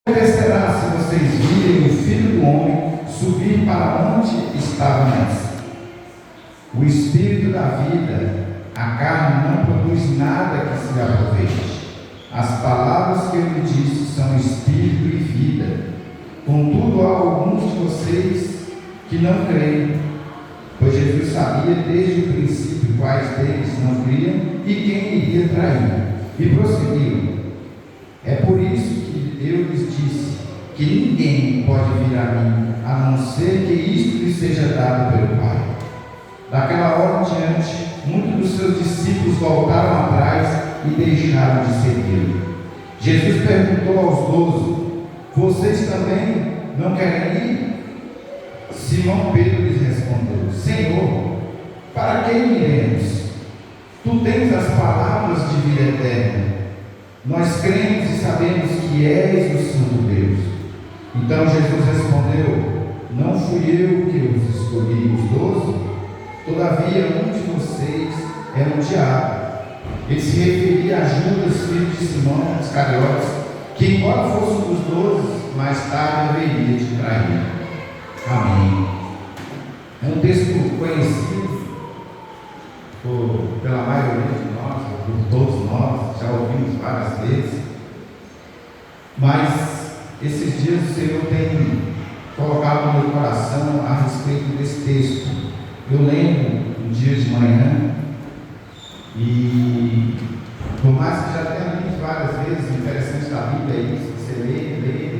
acontecerá se vocês virem o Filho do Homem subir para onde estava antes? O Espírito da vida, a carne não produz nada que se lhe aproveite. As palavras que eu lhe disse são Espírito e vida. Contudo, há alguns de vocês que não creem, pois Jesus sabia desde o princípio quais deles não criam e quem iria trair. E prosseguiu: é por isso que eu lhes disse que ninguém pode vir a mim, a não ser que isto lhe seja dado pelo Pai. Daquela hora em diante, muitos dos seus discípulos voltaram atrás e deixaram de segui-lo. Jesus perguntou aos 12: vocês também não querem ir? Simão Pedro lhes respondeu: Senhor, para quem iremos? Tu tens as palavras de vida eterna. Nós cremos e sabemos que és o Santo Deus. Então Jesus respondeu: não fui eu que os escolhi, os 12? Todavia um de vocês é um diabo. Ele se referia a Judas, filho de Simão Iscariotes, que embora fosse um dos 12, mais tarde haveria de trair. Amém. É um texto conhecido pela maioria de nós, por todos nós, já ouvimos várias vezes, mas esses dias o Senhor tem colocado no meu coração a respeito desse texto. Eu lembro um dia de manhã, e por mais que já tenha lido várias vezes, o interessante da Bíblia é isso: você lê,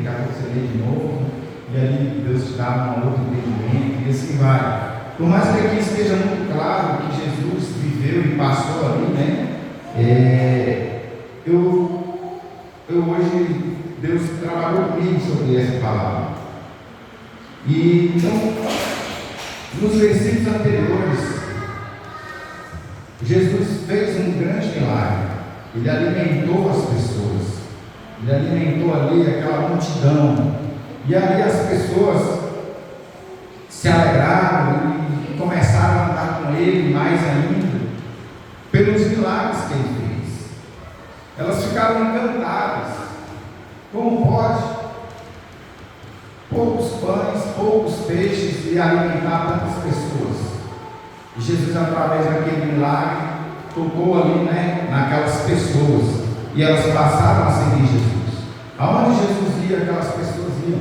daqui a pouco você lê de novo, e ali Deus te dá um outro entendimento, e assim vai. Por mais que aqui esteja muito claro que Jesus viveu e passou ali, né? Hoje, Deus trabalhou comigo sobre essa palavra. E então, nos versículos anteriores, Jesus fez um grande milagre. Ele alimentou as pessoas. Ele alimentou ali aquela multidão. E ali as pessoas se alegraram e começaram a andar com ele mais ainda, pelos milagres que ele fez. Elas ficaram encantadas. Como pode poucos pães, poucos peixes e alimentar tantas pessoas? E Jesus, através daquele milagre, tocou ali, naquelas pessoas, e elas passaram a seguir Jesus. Aonde Jesus ia, aquelas pessoas iam,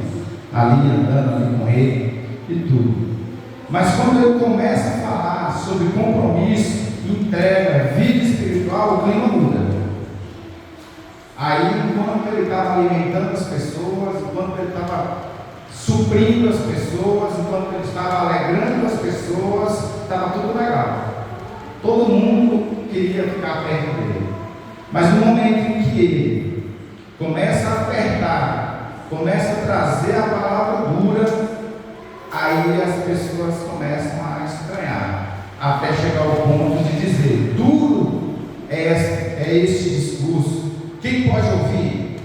ali andando ali com ele e tudo. Mas quando ele começa a falar sobre compromisso, entrega, vida espiritual, o clima muda. Aí, enquanto ele estava alimentando as pessoas, enquanto ele estava suprindo as pessoas, enquanto ele estava alegrando as pessoas, estava tudo legal. Todo mundo queria ficar perto dele. Mas no momento em que ele começa a apertar, começa a trazer a palavra dura, aí as pessoas começam a estranhar, até chegar ao ponto de dizer: duro é este discurso, quem pode ouvir?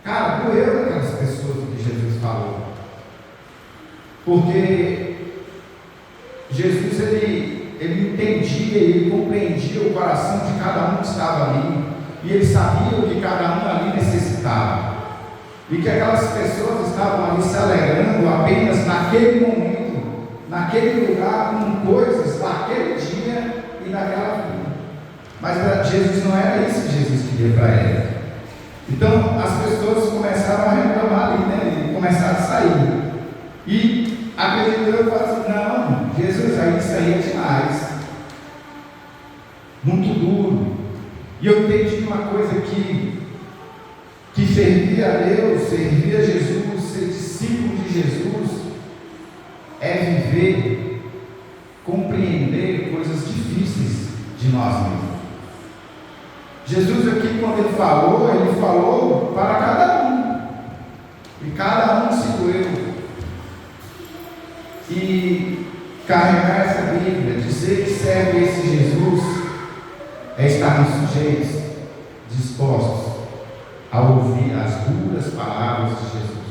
Cara, doeu aquelas pessoas que Jesus falou, porque Jesus ele entendia, ele compreendia o coração de cada um que estava ali, e ele sabia o que cada um ali necessitava, e que aquelas pessoas estavam ali se alegrando apenas naquele momento, naquele lugar, com coisas daquele dia e daquela vida. Mas para Jesus não era isso que Jesus queria para ele. Então as pessoas começaram a reclamar ali, e começaram a sair. E acreditou e falou assim: não, Jesus, isso aí é demais, muito duro. E eu entendi uma coisa aqui, que servir a Deus, servir a Jesus, ser discípulo de Jesus, é viver, compreender coisas difíceis de nós mesmos. Jesus aqui, quando ele falou para cada um, e cada um se doeu. E carregar essa Bíblia, dizer que serve esse Jesus, é estarmos sujeitos, dispostos a ouvir as duras palavras de Jesus.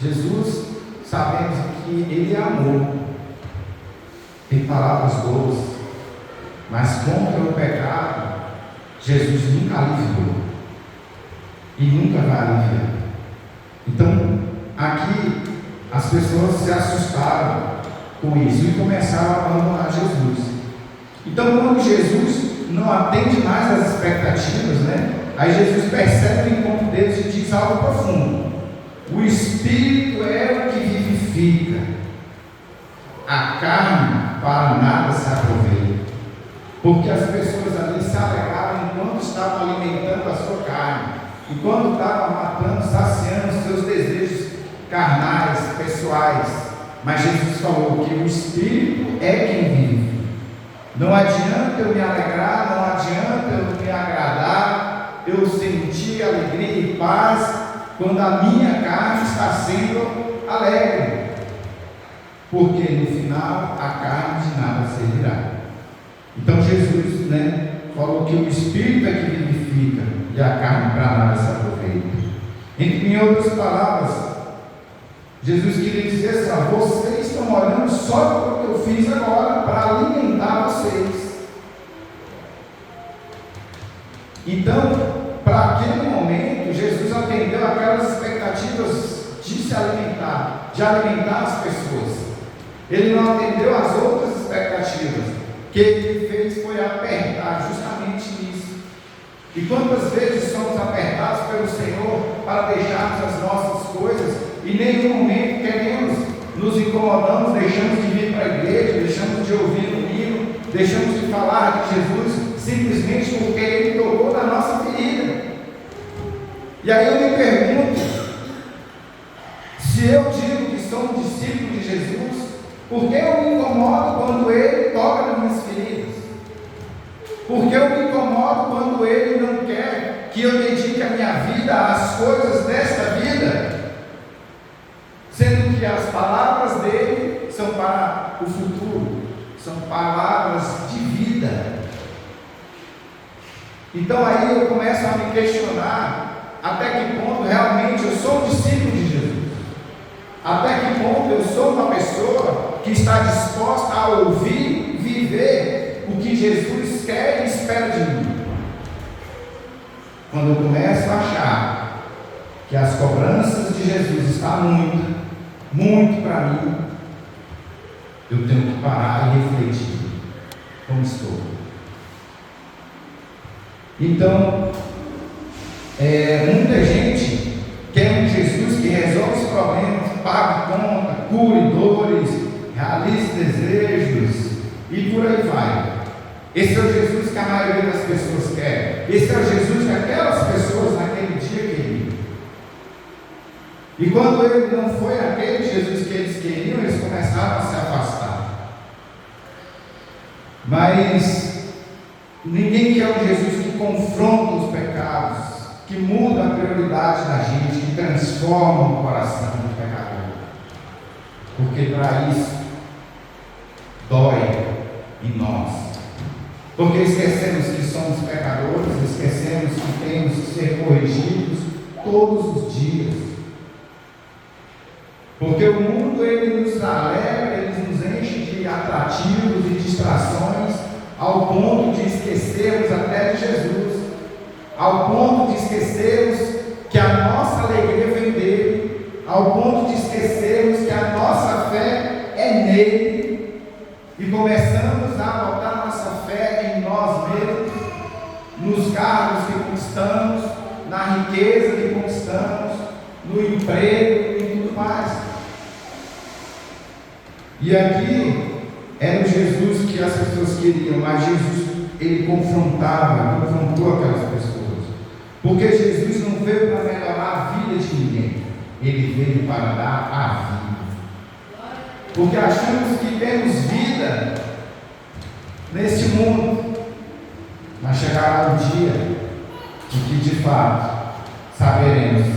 Jesus, sabemos que ele é amor, tem palavras doces, mas contra o pecado, Jesus nunca livrou. e nunca vai aliviar. Então, aqui as pessoas se assustaram com isso e começaram a abandonar Jesus. Então, quando Jesus não atende mais às expectativas, né? Aí Jesus percebe o encontro deles e diz algo profundo: o Espírito é o que vivifica, a carne para nada se aproveita. Porque as pessoas ali se alegravam enquanto estavam alimentando a sua carne, enquanto estavam matando, saciando os seus desejos carnais, pessoais. Mas Jesus falou que o Espírito é quem vive. Não adianta eu me alegrar, não adianta eu me agradar, eu sentir alegria e paz quando a minha carne está sendo alegre, porque no final a carne de nada servirá. Então Jesus, falou que o Espírito é que vivifica e a carne para nada se aproveita. Em outras palavras, Jesus queria dizer assim: vocês estão olhando só para o que eu fiz agora, para alimentar vocês. Então, para aquele momento, Jesus atendeu aquelas expectativas de se alimentar, de alimentar as pessoas. Ele não atendeu as outras expectativas. O que ele fez foi apertar justamente nisso. E quantas vezes somos apertados pelo Senhor para deixarmos as nossas coisas e em nenhum momento queremos, nos incomodamos, deixamos de vir para a igreja, deixamos de ouvir o hino, deixamos de falar de Jesus, simplesmente porque Ele tocou na nossa ferida. E aí eu me pergunto, se eu digo que sou um discípulo de Jesus, por que eu me incomodo quando Ele toca nas minhas feridas? Por que eu me incomodo quando Ele não quer que eu dedique a minha vida às coisas desta vida? Sendo que as palavras dele são para o futuro, são palavras de vida. Então aí eu começo a me questionar até que ponto realmente eu sou um discípulo de Jesus. Até que ponto eu sou uma pessoa que está disposta a ouvir, viver o que Jesus quer e espera de mim. Quando eu começo a achar que as cobranças de Jesus estão muito para mim, eu tenho que parar e refletir como estou. Então, muita gente quer um Jesus que resolve os problemas, pague conta, cure dores, realize desejos e por aí vai. Esse é o Jesus que a maioria das pessoas quer. Esse é o Jesus que aquelas pessoas naquele dia queriam. E quando ele não foi aquele Jesus que eles queriam, eles começaram a se afastar. Mas ninguém quer um Jesus que confronta os pecados, que muda a prioridade da gente, que transforma o coração do pecador. Porque para isso dói em nós. Porque esquecemos que somos pecadores, esquecemos que temos que ser corrigidos todos os dias. Porque o mundo ele nos alegra, ele nos enche de atrativos e distrações, ao ponto de esquecermos até de Jesus, ao ponto de esquecermos que a nossa alegria vem dele, ao ponto de esquecermos que a nossa fé é nele, e começamos a botar nossa fé em nós mesmos, nos cargos que conquistamos, na riqueza que conquistamos, no emprego e tudo mais. E aqui era o Jesus que as pessoas queriam, mas Jesus, ele confrontou aquelas pessoas, porque Jesus não veio para melhorar a vida de ninguém, ele veio para dar a vida, porque achamos que temos vida neste mundo, mas chegará um dia em que de fato saberemos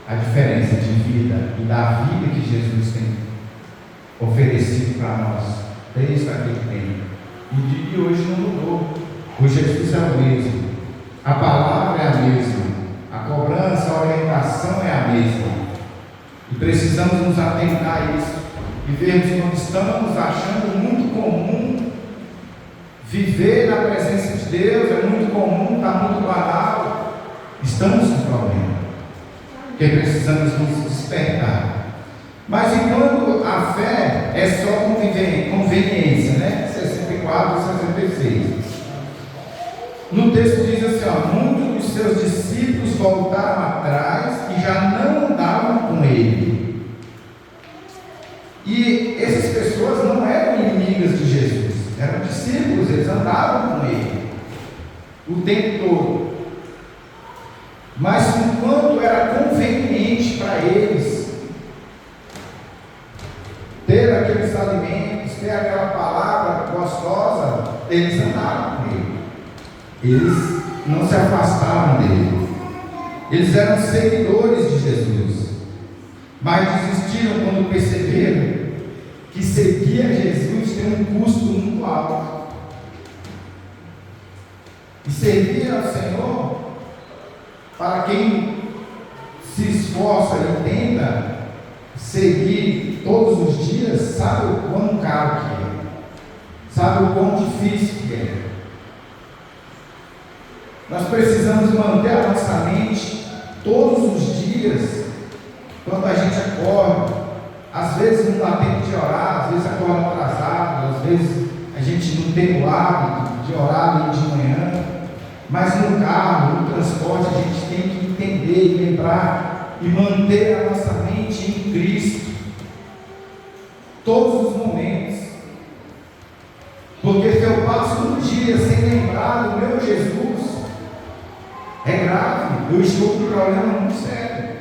a diferença de vida e da vida que Jesus tem oferecido para nós desde aquele tempo, e hoje não mudou. O Jesus é o mesmo, a palavra é a mesma, a cobrança, a orientação é a mesma, e precisamos nos atentar a isso e vermos quando estamos achando muito comum viver na presença de Deus, é muito comum, está muito banal, Estamos com problema, porque precisamos nos despertar. Mas enquanto a fé é só conveniência, né? 64 e 66. No texto diz assim, ó, muitos dos seus discípulos voltaram atrás e já não andavam com ele. E essas pessoas não eram inimigas de Jesus, eram discípulos, eles andavam com ele o tempo todo. Mas enquanto era conveniente para eles ter aqueles alimentos, ter aquela palavra gostosa, eles andavam com ele. Eles não se afastaram dele. Eles eram seguidores de Jesus, mas desistiram quando perceberam que seguir a Jesus tem um custo muito alto. E servir ao Senhor, para quem se esforça e tenta seguir todos os dias, sabe o quão caro que é, sabe o quão difícil que é. Nós precisamos manter a nossa mente todos os dias, quando a gente acorda. Às vezes não dá tempo de orar, às vezes acorda atrasado, às vezes a gente não tem o hábito de orar nem de manhã, mas no carro, no transporte, a gente tem que entender e lembrar e manter a nossa mente em Cristo todos os momentos, porque se eu passo um dia sem lembrar do meu Jesus, é grave, eu estou com um problema muito sério.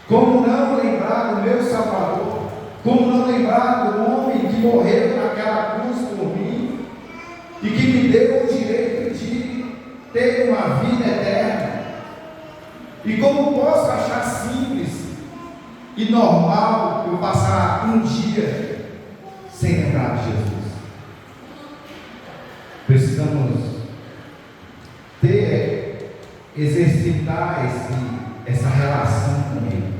Como não lembrar do meu Salvador? Como não lembrar do homem que morreu naquela cruz por mim e que me deu o direito de ter uma vida eterna? E como posso achar simples e normal eu passar um dia sem lembrar de Jesus? Precisamos exercitar essa relação com Ele.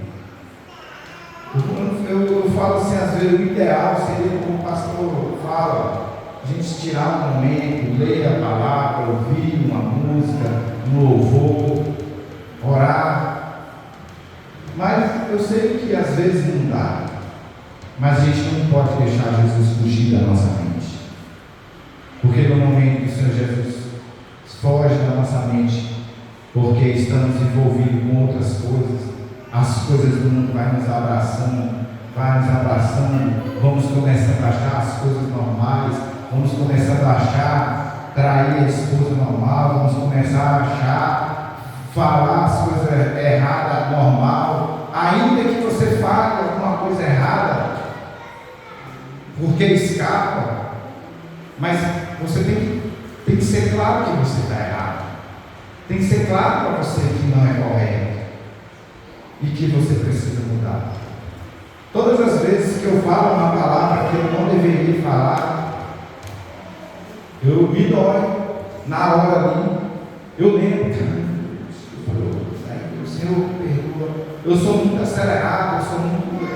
Eu falo assim, às vezes o ideal seria, como o pastor fala, a gente tirar um momento, ler a palavra, ouvir uma música, um louvor, orar. Mas eu sei que às vezes não dá. Mas a gente não pode deixar Jesus fugir da nossa mente. Porque no momento que o Senhor Jesus foge da nossa mente, porque estamos envolvidos com outras coisas, as coisas do mundo vai nos abraçando, vamos começando a achar as coisas normais, vamos começando a achar trair a esposa normal, vamos começar a achar falar as coisas erradas normal, ainda que você fale alguma coisa errada, porque escapa, mas você tem que ser claro que você está errado, tem que ser claro para você que não é correto e que você precisa mudar. Todas as vezes que eu falo uma palavra que eu não deveria falar, eu me dói na hora ali, eu lembro, o Senhor perdoa, eu sou muito acelerado, eu sou muito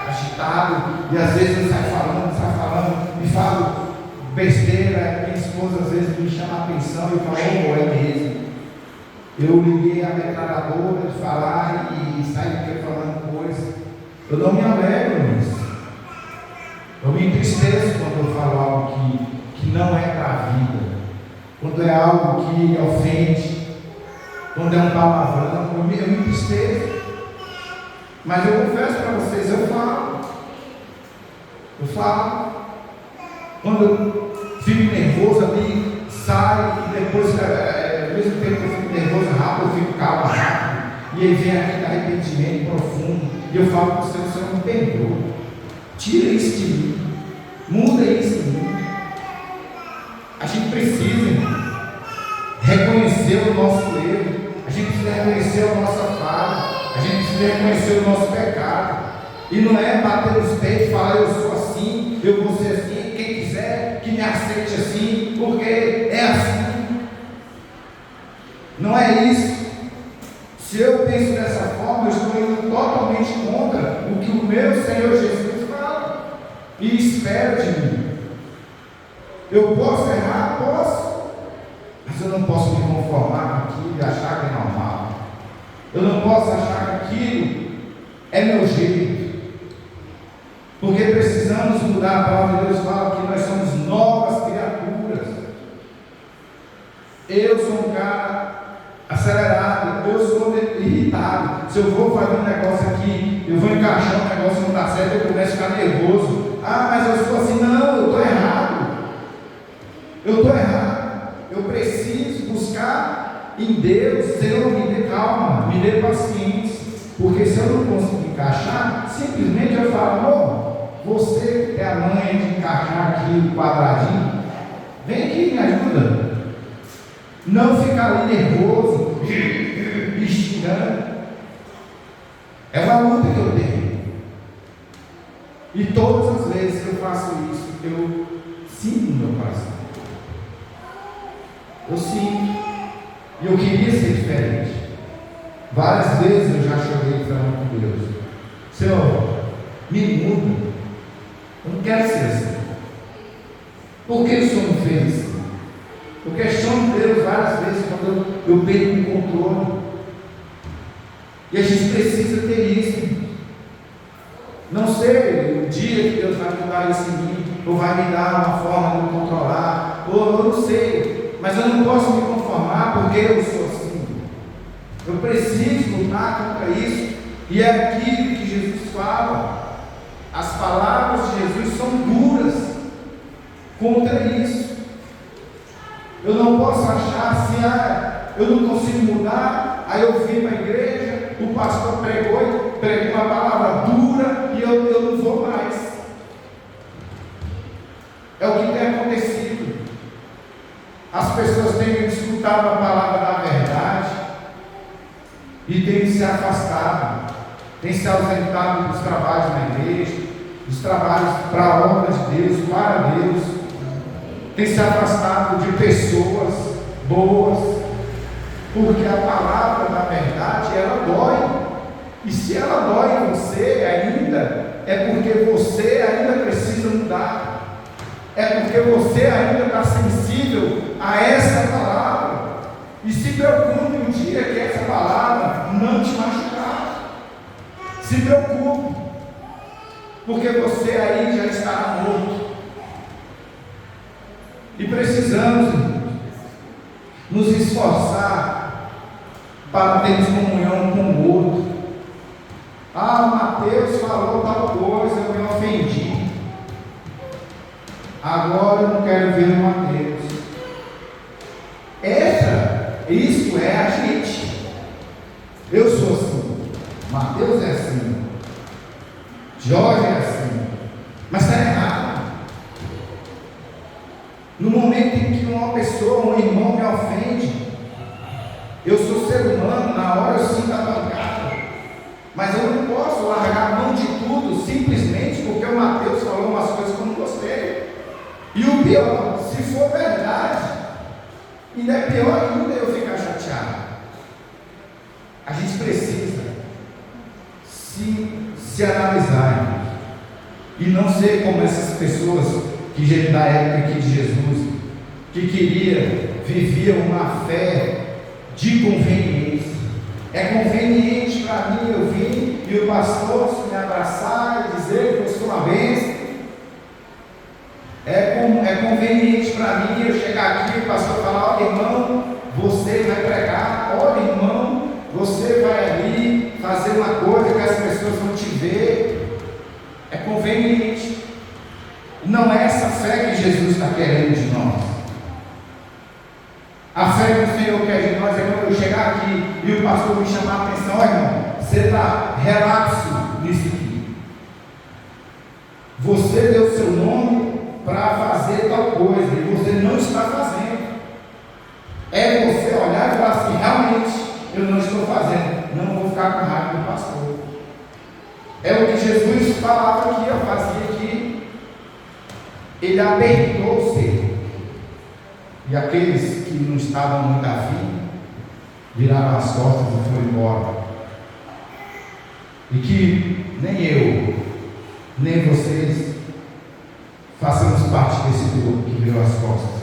agitado, e às vezes eu saio falando, e falo besteira, minha esposa às vezes me chama a atenção e fala, é mesmo. Eu liguei a metralhadora de falar e saí falando coisas. Eu não me alegro nisso. Eu me entristeço quando eu falo algo que não é para a vida. Quando é algo que ofende. Quando é um palavrão, eu me entristeço. Mas eu confesso para vocês, eu falo. Quando eu fico nervoso ali, saio e depois, ao mesmo tempo que eu fico nervoso rápido, eu fico calmo rápido. E aí vem aquele arrependimento profundo. E eu falo para o Senhor me perdoa. Tira isso de mim. Muda isso de mim. A gente precisa, irmão, reconhecer o nosso erro. A gente precisa reconhecer a nossa falha. A gente precisa reconhecer o nosso pecado. E não é bater nos peitos e falar, eu sou assim, eu vou ser assim, quem quiser que me aceite assim, porque é assim. Não é isso. Se eu penso dessa forma, eu estou indo totalmente contra o que o meu Senhor Jesus fala e espera de mim. Eu posso errar? Posso. Mas eu não posso me conformar com aquilo e achar que é normal. Eu não posso achar que aquilo é meu jeito. Porque precisamos mudar. A palavra de Deus fala que nós somos novas criaturas. Eu sou um cara acelerado, eu sou irritado. Se eu vou fazer um negócio aqui, eu vou encaixar um negócio que não dá certo, eu começo a ficar nervoso. Ah, mas eu sou assim. Não, eu estou errado. Eu estou errado. Eu preciso buscar em Deus. Senhor, me dê calma, me dê paciência. Porque se eu não conseguir encaixar, simplesmente eu falo: amor, você é a mãe de encaixar aqui o quadradinho? Vem aqui, me ajuda. Não ficar ali nervoso, me xingando. É uma luta que eu tenho. E todas as vezes que eu faço isso, eu sinto no meu coração. Eu sinto. E eu queria ser diferente. Várias vezes eu já chorei falando com Deus: Senhor, me muda. Eu não quero ser assim. Por que o Senhor me fez assim? Eu questiono Deus várias vezes quando eu perco o controle. E a gente precisa ter isso. Não sei o dia que Deus vai mudar isso em mim, ou vai me dar uma forma de me controlar, ou eu não sei, mas eu não posso me conformar porque eu sou assim. Eu preciso lutar contra isso. E é aquilo que Jesus fala. As palavras de Jesus são duras contra isso. Eu não posso achar assim: eu não consigo mudar. Aí eu vim para a igreja, o pastor pregou uma palavra dura e eu não vou mais. É o que tem acontecido. As pessoas têm escutado a palavra da verdade e têm se afastado, têm se ausentado dos trabalhos na igreja, dos trabalhos para a obra de Deus, para Deus, têm se afastado de pessoas boas, porque a palavra da verdade, ela dói. E se ela dói em você ainda, é porque você ainda precisa mudar. É porque você ainda está sensível a essa palavra. E se preocupe no dia que essa palavra não te machucar. Se preocupe, porque você aí já está morto. E precisamos nos esforçar para termos comunhão com o outro. Ah, o Mateus falou tal coisa, eu me ofendi. Agora eu não quero ver o Mateus. Isso é a gente. Eu sou assim, Mateus é assim, Jorge é assim, mas está errado. No momento em que uma pessoa, um irmão me ofende, eu sou ser humano, na hora eu sinto a pancada, mas eu não posso largar a mão de tudo simplesmente porque o Mateus falou umas coisas que eu não gostei. E o pior, se for verdade, ainda é pior ainda eu ficar chateado. A gente precisa se analisar e não ser como essas pessoas que da época aqui de Jesus, que vivia uma fé de conveniência. É conveniente para mim eu vir e o pastor me abraçar e dizer que eu sou uma bênção. É conveniente para mim eu chegar aqui e o pastor falar: olha, irmão, você vai pregar, olha, irmão, você vai ali fazer uma coisa que as pessoas vão te ver. É conveniente. Não é essa fé que Jesus está querendo de nós. A fé que o Senhor quer de nós é quando eu chegar aqui e o pastor me chamar a atenção: olha, irmão, você está relapso nisso aqui. Você deu seu nome para fazer tal coisa e você não está fazendo. É você olhar e falar assim: realmente eu não estou fazendo, não vou ficar com raiva do pastor. É o que Jesus falava aqui, eu fazia aqui. Ele apertou o ser. E aqueles que não estavam muito afim viraram as costas e foram embora. E que nem eu, nem vocês façamos parte desse grupo que virou as costas.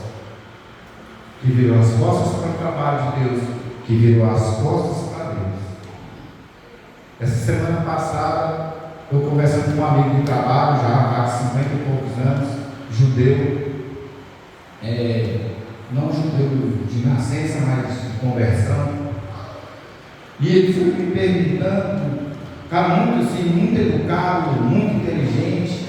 que virou as costas para o trabalho de Deus, que virou as costas para Deus. Essa semana passada, eu conversando com um amigo de trabalho, já há 50 e poucos anos, judeu, não judeu de nascença, mas de conversão, e ele foi me perguntando, cara, muito assim, muito educado, muito inteligente,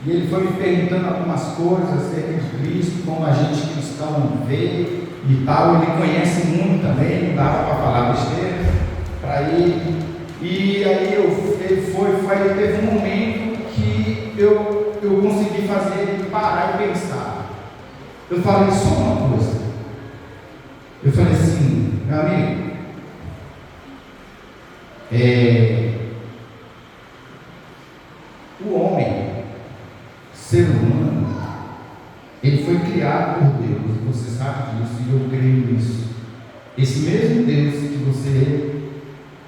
e ele foi me perguntando algumas coisas acerca de Cristo, como a gente cristão vê e tal. Ele conhece muito também, não dava para falar besteira para ele. E aí ele teve um momento que eu consegui fazer ele parar e pensar. Eu falei só uma coisa. Eu falei assim, meu amigo, o homem, ser humano, ele foi criado por Deus, você sabe disso, e eu creio nisso. Esse mesmo Deus que você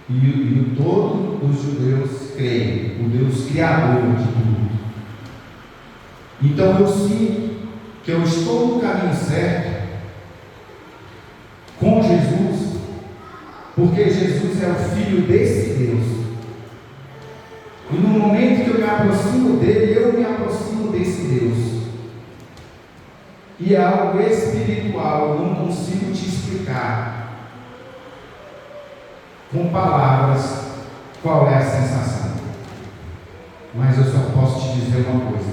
e todos os judeus creem, o Deus criador de tudo. Então eu sinto que eu estou no caminho certo com Jesus, porque Jesus é o Filho desse Deus. E no momento que eu me aproximo dele, eu me aproximo desse Deus. E é algo espiritual, eu não consigo te explicar com palavras qual é a sensação. Mas eu só posso te dizer uma coisa.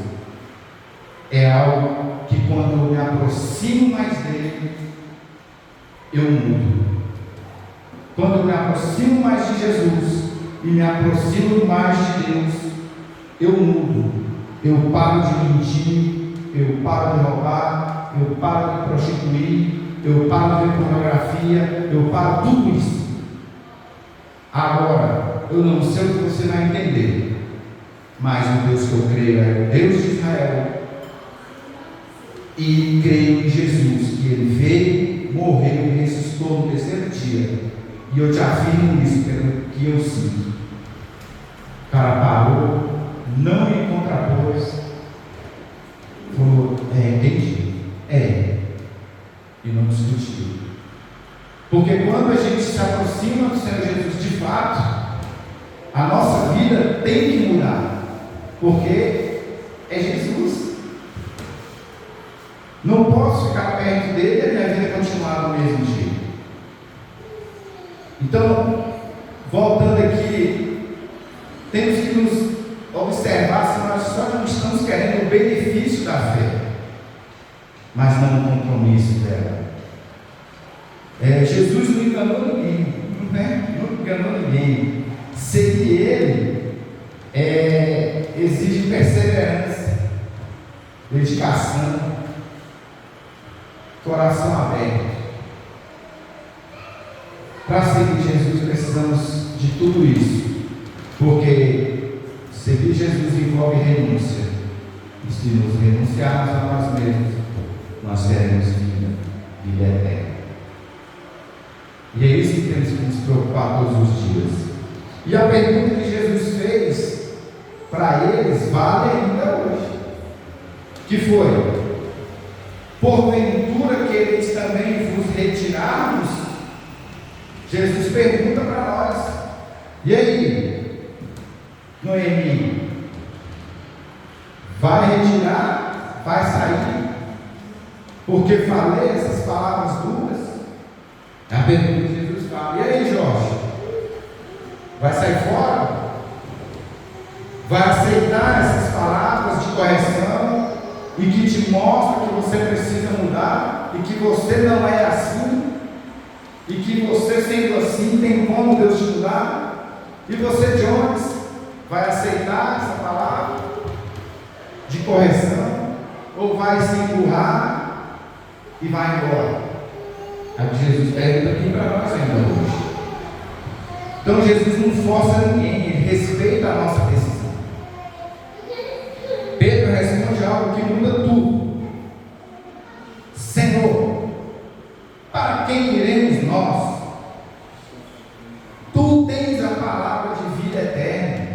É algo que quando eu me aproximo mais dele, eu mudo. Quando eu me aproximo mais de Jesus e me aproximo mais de Deus, eu mudo. Eu paro de mentir, eu paro de roubar, eu paro de prostituir, eu paro de ver pornografia, eu paro tudo isso. Agora, eu não sei o que você vai entender, mas o Deus que eu creio é o Deus de Israel, e creio em Jesus, que Ele veio, morreu e ressuscitou no terceiro dia, e eu te afirmo isso pelo que eu sinto. O cara parou, não me contrapôs, falou, entendi, e não discutiu. Porque quando a gente se aproxima do Senhor Jesus de fato, a nossa vida tem que mudar, porque é Jesus. Não posso ficar perto dele e a minha vida continuar do mesmo jeito. Então, voltando aqui, temos que nos observar se nós só não estamos querendo o benefício da fé, mas não o compromisso dela. Jesus não enganou ninguém, não enganou ninguém. Seguir Ele exige perseverança, dedicação, coração aberto. Para seguir Jesus precisamos de tudo isso, porque seguir Jesus envolve renúncia, e se nos renunciarmos a nós mesmos, nós teremos vida eterna. E é isso que temos que nos preocupar todos os dias. E a pergunta que Jesus fez para eles vale ainda hoje, que foi: porventura quereis também vos retirarmos? Jesus pergunta para nós. E aí, Noemi, vai retirar? Vai sair? Porque falei essas palavras duras? É a pergunta que Jesus fala. E aí, Jorge? Vai sair fora? Vai aceitar essas palavras de correção e que te mostra que você precisa mudar e que você não é assim e que você, sendo assim, tem como Deus te mudar? E você, Jones, vai aceitar essa palavra de correção ou vai se empurrar e vai embora? É o que Jesus pergunta aqui para nós ainda hoje. Então Jesus não força ninguém, Ele respeita a nossa decisão. Pedro responde algo que muda tudo. Senhor, para quem iremos nós? Tu tens a palavra de vida eterna.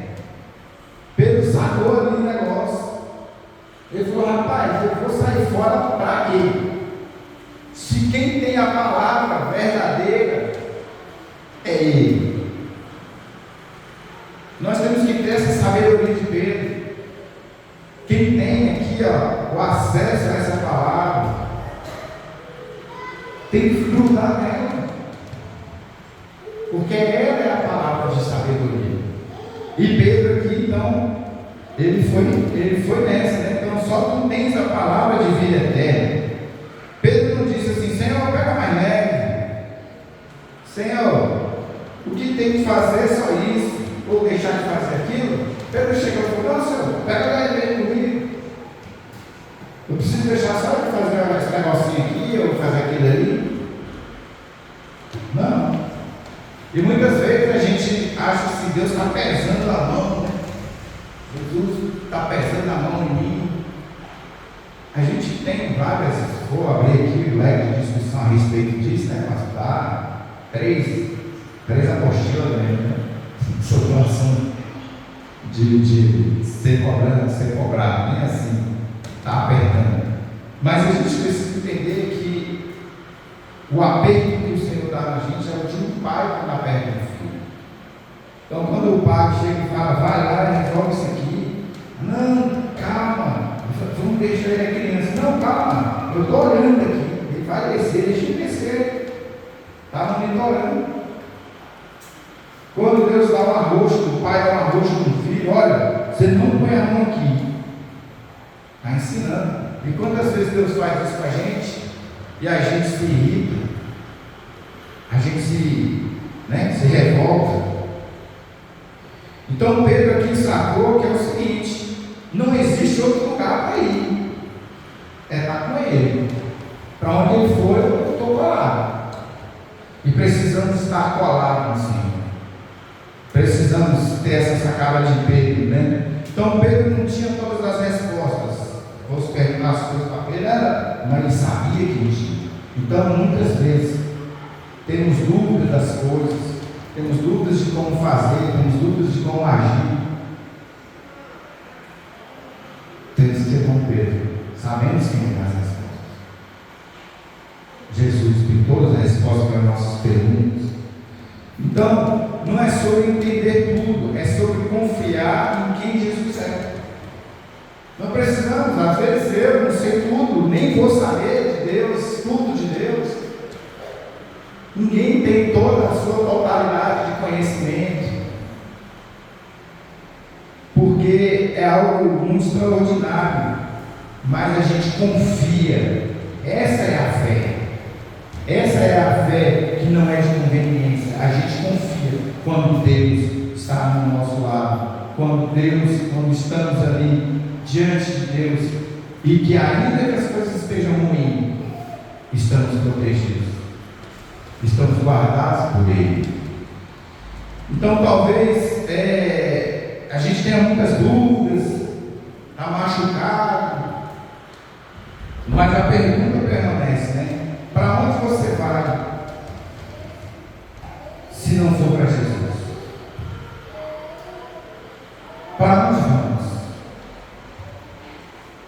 Pedro sacou ali o negócio. Ele falou: rapaz, eu vou sair fora para quê? Se quem tem a palavra verdadeira é Ele. Nós temos que ter essa sabedoria de Pedro. Quem tem aqui o acesso a essa palavra tem que grudar nela, porque ela é a palavra de sabedoria. E Pedro aqui, então, ele foi nessa, né? Então, só tu tens a palavra de vida eterna. Pedro não disse assim: Senhor, pega mais leve. Senhor, o que tem que fazer é só isso, ou deixar de fazer aquilo. Pedro chegou e falou: não, Senhor, pega leve comigo. Eu preciso deixar só de fazer esse negocinho aqui, ou fazer aquilo ali. Não. E muitas vezes a gente acha que Deus está pesando a mão, né? Jesus está pesando a mão em mim. A gente tem várias, vou abrir aqui o leque de discussão a respeito disso, né? Mas dá três apostilas, né? Sobre o assunto de ser cobrado, nem assim, está apertando. Mas a gente precisa entender que o aperto que o Senhor dá na gente é o de um pai que está perto do filho. Então, quando o pai chega e fala: vai lá e resolve isso aqui, não, calma, vamos deixar ele a criança. Não, calma, eu estou olhando aqui, ele vai descer, deixa ele descer. Está monitorando. Quando Deus dá um arroxo, o pai dá um arroxo no filho: olha, você não põe a mão aqui. Está ensinando. E quantas vezes Deus faz isso com a gente e a gente se irrita, a gente se revolta. Então Pedro aqui sacou que é o seguinte: não existe outro lugar para ir, é estar com Ele. Para onde Ele for, eu estou colado. E precisamos estar colados no Senhor. Precisamos ter essa sacada de Pedro, né? Então Pedro não tinha todas as respostas. Vou perguntar as coisas para Pedro, mas ele sabia que não tinha. Então muitas vezes temos dúvidas das coisas, temos dúvidas de como fazer, temos dúvidas de como agir. Temos que ser como Pedro, sabemos quem tem as respostas. Jesus tem todas as respostas para as nossas perguntas. Então, não é sobre entender tudo, é sobre confiar em quem Jesus é. Nós precisamos, às vezes eu não sei tudo, nem vou saber de Deus, tudo de Deus. Ninguém tem toda a sua totalidade de conhecimento, porque é algo muito extraordinário, mas a gente confia. Essa é a fé. Essa é a fé que não é de conveniência. A gente confia quando Deus está no nosso lado, quando estamos ali diante de Deus, e que ainda que as coisas estejam ruins, estamos protegidos, estamos guardados por Ele. Então talvez a gente tenha muitas dúvidas, está machucado, mas a pergunta permanece, né? Para onde você vai se não for para Jesus? Para onde vamos?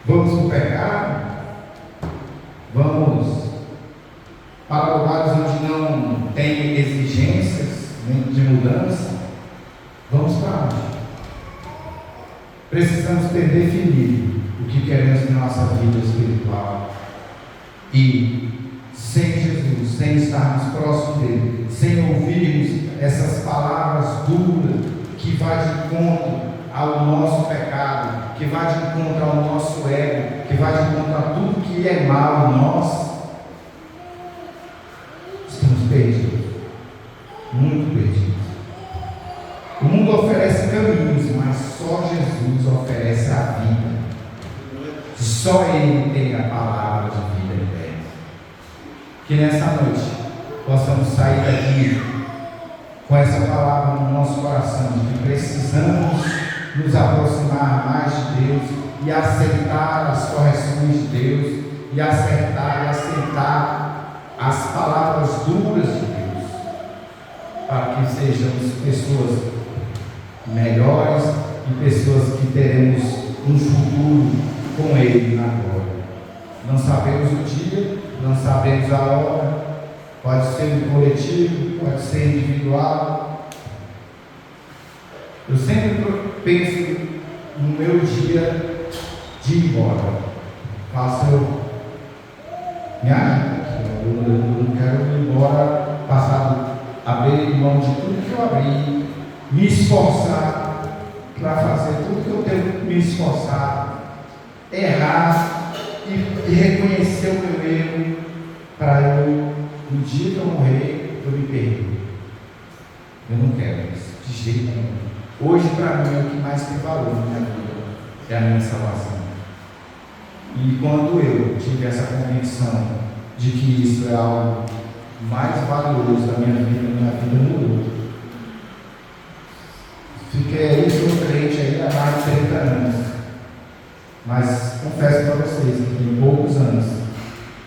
Vamos para o pecado? Vamos para lugares onde não tem exigências de mudança? Vamos para onde? Precisamos ter definido o que queremos na nossa vida espiritual. E sem Jesus, sem estarmos próximos dele, sem ouvirmos essas palavras duras que vai de encontro ao nosso pecado, que vai de encontro ao nosso ego, que vai de encontro a tudo que é mal em nós, estamos perdidos, muito perdidos. O mundo oferece caminhos, mas só Jesus oferece a vida. Só Ele tem a palavra de vida eterna. Que nessa noite possamos sair daqui com essa palavra no nosso coração, de que precisamos nos aproximar mais de Deus e aceitar as correções de Deus, e acertar e aceitar as palavras duras de Deus, para que sejamos pessoas melhores e pessoas que teremos um futuro com Ele na glória. Não sabemos o dia, não sabemos a hora, pode ser coletivo, pode ser individual. Eu sempre penso no meu dia de ir embora. Faço eu me ajuda aqui, eu não quero ir embora, passar, abrir mão de tudo que eu abri, me esforçar para fazer tudo que eu tenho que me esforçar, errar e reconhecer o meu erro, para eu, no dia que eu morrer, eu me perder. Eu não quero isso, de jeito nenhum. Hoje, para mim, é o que mais tem valor na minha vida, é a minha salvação. E quando eu tive essa convicção de que isso é algo mais valioso da minha vida mudou. Fiquei crente aí há mais de 30 anos. Mas confesso para vocês que em poucos anos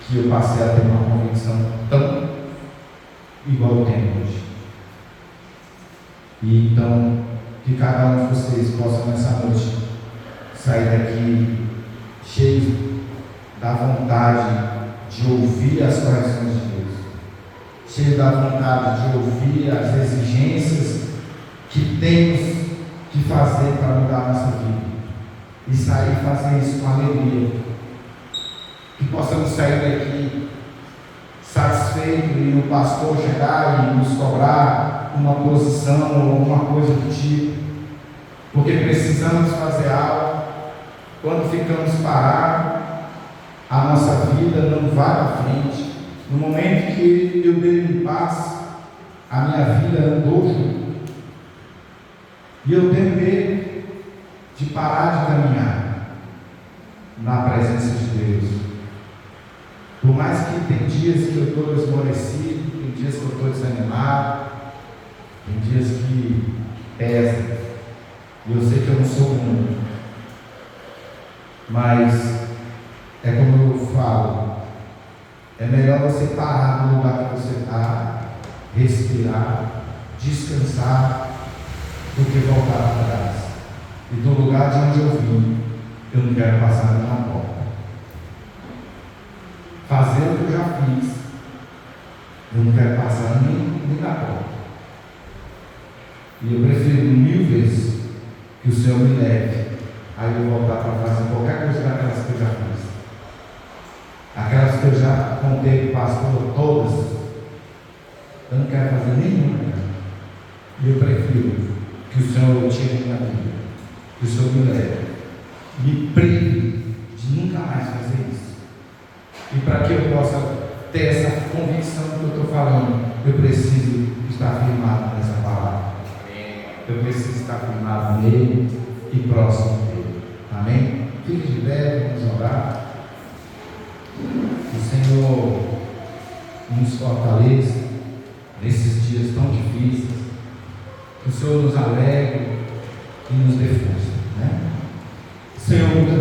que eu passei a ter uma convicção tão igual eu tenho hoje. E então, que cada um de vocês possa nessa noite sair daqui cheios da vontade de ouvir as correções de Deus, cheios da vontade de ouvir as exigências que temos que fazer para mudar a nossa vida e sair e fazer isso com alegria, que possamos sair daqui satisfeitos e o pastor chegar e nos cobrar uma posição ou alguma coisa do tipo, porque precisamos fazer algo. Quando ficamos parados, a nossa vida não vai para frente. No momento que eu dei um passo, a minha vida andou junto. E eu tenho medo de parar de caminhar na presença de Deus. Por mais que tem dias que eu estou esmorecido, tem dias que eu estou desanimado, tem dias que pesa. E eu sei que eu não sou o mundo. Mas é como eu falo, é melhor você parar no lugar que você está, respirar, descansar, do que voltar atrás. E do lugar de onde eu vim, eu não quero passar na porta. Fazer o que eu já fiz, eu não quero passar nem na porta. E eu prefiro 1000 vezes que o Senhor me leve, aí eu voltar para fazer qualquer coisa daquelas que eu já fiz. Aquelas que eu já contei para o pastor, todas, eu não quero fazer nenhuma. E eu prefiro que o Senhor tire minha vida, que o Senhor me leve, me prive de nunca mais fazer isso. E para que eu possa ter essa convicção do que eu estou falando, eu preciso estar firmado nessa palavra. Eu preciso estar firmado nele e próximo dele. Amém? Fique de pé, vamos orar. O Senhor nos fortaleça nesses dias tão difíceis. Que o Senhor nos alegre e nos dê força, né? Senhor, muito